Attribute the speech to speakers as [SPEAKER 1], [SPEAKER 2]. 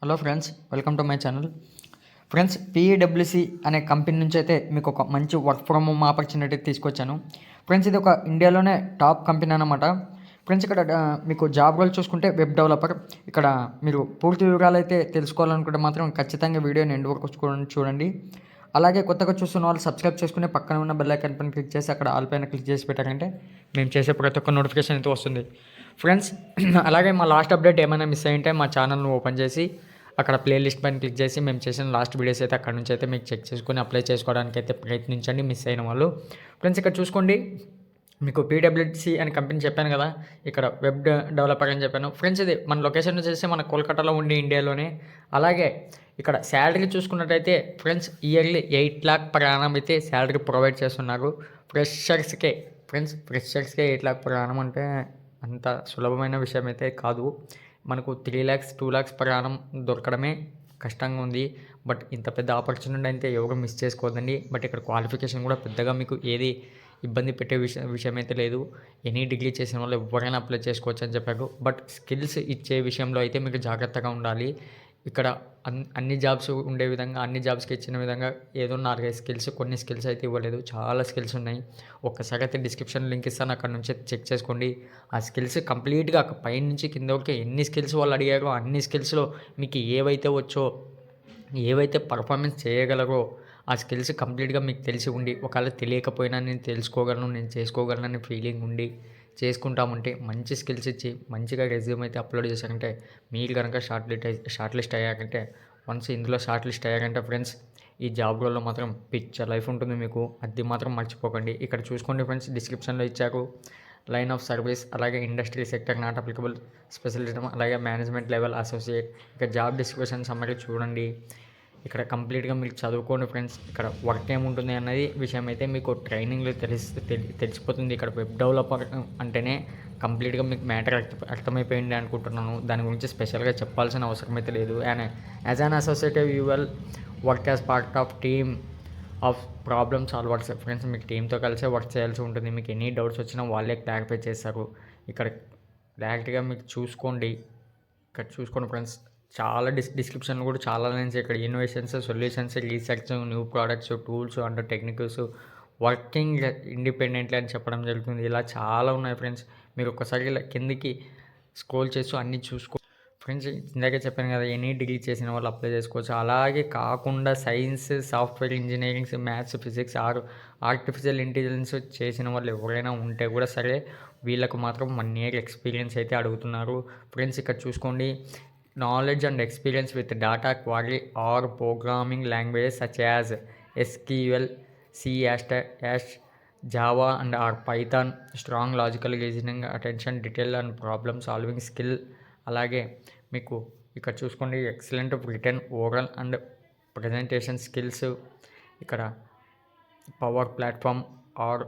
[SPEAKER 1] Hello friends, welcome to my channel. Friends, పీఈడబ్ల్యూసీ అనే company నుంచి అయితే మీకు ఒక మంచి వర్క్ ఫ్రమ్ హోమ్ ఆపర్చునిటీ తీసుకొచ్చాను. ఫ్రెండ్స్, ఇది ఒక ఇండియాలోనే టాప్ కంపెనీ అన్నమాట. ఫ్రెండ్స్, ఇక్కడ మీకు జాబ్ రోల్ చూసుకుంటే వెబ్ డెవలపర్. ఇక్కడ మీరు పూర్తి వివరాలు అయితే తెలుసుకోవాలనుకుంటే మాత్రం ఖచ్చితంగా వీడియోని ఎండ్ వరకు చూడండి. అలాగే కొత్తగా చూస్తున్న వాళ్ళు సబ్స్క్రైబ్ చేసుకుని పక్కన ఉన్న బెల్ ఐకాన్ పైన క్లిక్ చేసి అక్కడ ఆల్ పైన క్లిక్ చేసి పెట్టారంటే మేము చేసే ప్రతి ఒక్క నోటిఫికేషన్ అయితే వస్తుంది. ఫ్రెండ్స్, అలాగే మా లాస్ట్ అప్డేట్ ఏమైనా మిస్ అయ్యింటే మా ఛానల్ను ఓపెన్ చేసి అక్కడ ప్లేలిస్ట్ పైన క్లిక్ చేసి మేము చేసిన లాస్ట్ వీడియోస్ అయితే అక్కడ నుంచి అయితే మీకు చెక్ చేసుకొని అప్లై చేసుకోవడానికి అయితే ప్రయత్నించండి మిస్ అయిన వాళ్ళు. ఫ్రెండ్స్, ఇక్కడ చూసుకోండి, మీకు పీడబ్ల్యూసీ అని కంపెనీ చెప్పాను కదా, ఇక్కడ వెబ్ డెవలపర్ అని చెప్పాను. ఫ్రెండ్స్, ఇది మన లొకేషన్ వచ్చేసి మన కోల్కతాలో ఉండి ఇండియాలోనే. అలాగే ఇక్కడ శాలరీ చూసుకున్నట్టయితే friends, yearly 8 lakh per annum అయితే శాలరీ ప్రొవైడ్ చేస్తున్నారు ఫ్రెషర్స్కే. ఫ్రెండ్స్, ఫ్రెషర్స్కే 8 lakh per annum అంటే అంత సులభమైన విషయం అయితే కాదు. మనకు 3 lakhs 2 lakhs per annum దొరకడమే కష్టంగా ఉంది. బట్ ఇంత పెద్ద ఆపర్చునిటీ అయితే ఎవరు మిస్ చేసుకోవద్దండి. బట్ ఇక్కడ క్వాలిఫికేషన్ కూడా పెద్దగా మీకు ఏది ఇబ్బంది పెట్టే విషయం అయితే లేదు. ఎనీ డిగ్రీ చేసిన వాళ్ళు ఎవరైనా అప్లై చేసుకోవచ్చు అని చెప్పారు. బట్ స్కిల్స్ ఇచ్చే విషయంలో అయితే మీకు జాగ్రత్తగా ఉండాలి. ఇక్కడ అన్ని జాబ్స్ ఉండే విధంగా అన్ని జాబ్స్కి ఇచ్చిన విధంగా ఏదో 4-5 స్కిల్స్, కొన్ని స్కిల్స్ అయితే ఇవ్వలేదు. చాలా స్కిల్స్ ఉన్నాయి. ఒక్కసారి అయితే డిస్క్రిప్షన్ లింక్ ఇస్తాను, అక్కడ నుంచి చెక్ చేసుకోండి. ఆ స్కిల్స్ కంప్లీట్గా పై నుంచి కింద వరకు ఎన్ని స్కిల్స్ వాళ్ళు అడిగారో అన్ని స్కిల్స్లో మీకు ఏవైతే వచ్చో, ఏవైతే పర్ఫార్మెన్స్ చేయగలరో ఆ స్కిల్స్ కంప్లీట్గా మీకు తెలిసి ఉండి, ఒకవేళ తెలియకపోయినా నేను తెలుసుకోగలను, నేను చేసుకోగలను ఫీలింగ్ ఉండి చేసుకుంటామంటే మంచి స్కిల్స్ ఇచ్చి మంచిగా రెజ్యూమ్ అయితే అప్లోడ్ చేశారంటే మీరు కనుక షార్ట్ లిస్ట్ అయ్యారంటే వన్స్ ఇందులో షార్ట్ లిస్ట్ అయ్యారంటే ఫ్రెండ్స్, ఈ జాబ్ రోల్లో మాత్రం పిచ్చ లైఫ్ ఉంటుంది మీకు. అది మాత్రం మర్చిపోకండి. ఇక్కడ చూసుకోండి ఫ్రెండ్స్, డిస్క్రిప్షన్లో ఇచ్చారు లైన్ ఆఫ్ సర్వీస్, అలాగే ఇండస్ట్రీ సెక్టర్ నాట్ అప్లికబుల్ స్పెషలిజం, అలాగే మేనేజ్మెంట్ లెవెల్ అసోసియేట్. ఇక జాబ్ డిస్క్రిప్షన్ సమ్మరీ చూడండి. ఇక్కడ కంప్లీట్గా మీరు చదువుకోండి ఫ్రెండ్స్. ఇక్కడ వర్క్ ఏముంటుంది అన్నది విషయం అయితే మీకు ట్రైనింగ్లో తెలిసిపోతుంది. ఇక్కడ వెబ్ డెవలపర్ అంటేనే కంప్లీట్గా మీకు మ్యాటర్ అర్థమైపోయింది అనుకుంటున్నాను. దాని గురించి స్పెషల్గా చెప్పాల్సిన అవసరం అయితే లేదు. And as an associative you will work as part of team of problem solvers. Friends, మీకు టీంతో కలిసే వర్క్ చేయాల్సి ఉంటుంది. మీకు ఎనీ డౌట్స్ వచ్చినా వాళ్ళే క్లారిఫై చేస్తారు. ఇక్కడ డైరెక్ట్గా మీకు చూసుకోండి. ఇక్కడ చూసుకోండి ఫ్రెండ్స్, చాలా డిస్క్రిప్షన్ కూడా చాలా లైన్స్. ఇక్కడ innovations, solutions, research, new products, tools and technicals, working independently అని చెప్పడం జరుగుతుంది. ఇలా చాలా ఉన్నాయి ఫ్రెండ్స్. మీరు ఒక్కసారి ఇలా కిందికి స్క్రోల్ చేస్తూ అన్నీ చూసుకో. ఫ్రెండ్స్, ఇందాకే చెప్పాను కదా, ఎనీ డిగ్రీ చేసిన వాళ్ళు అప్లై చేసుకోవచ్చు. అలాగే కాకుండా science, software engineerings, maths, physics, artificial intelligence చేసిన వాళ్ళు ఎవరైనా ఉంటే కూడా సరే, వీళ్ళకు మాత్రం 1 year ఎక్స్పీరియన్స్ అయితే అడుగుతున్నారు. ఫ్రెండ్స్, ఇక్కడ చూసుకోండి, knowledge and experience with data query or programming languages such as SQL, C Hash, Java and or Python, strong logical reasoning, attention detail and problem solving skill. అలాగే మీకు ఇక్కడ చూసుకోండి, excellent return, oral and presentation skills. ఇక్కడ power platform are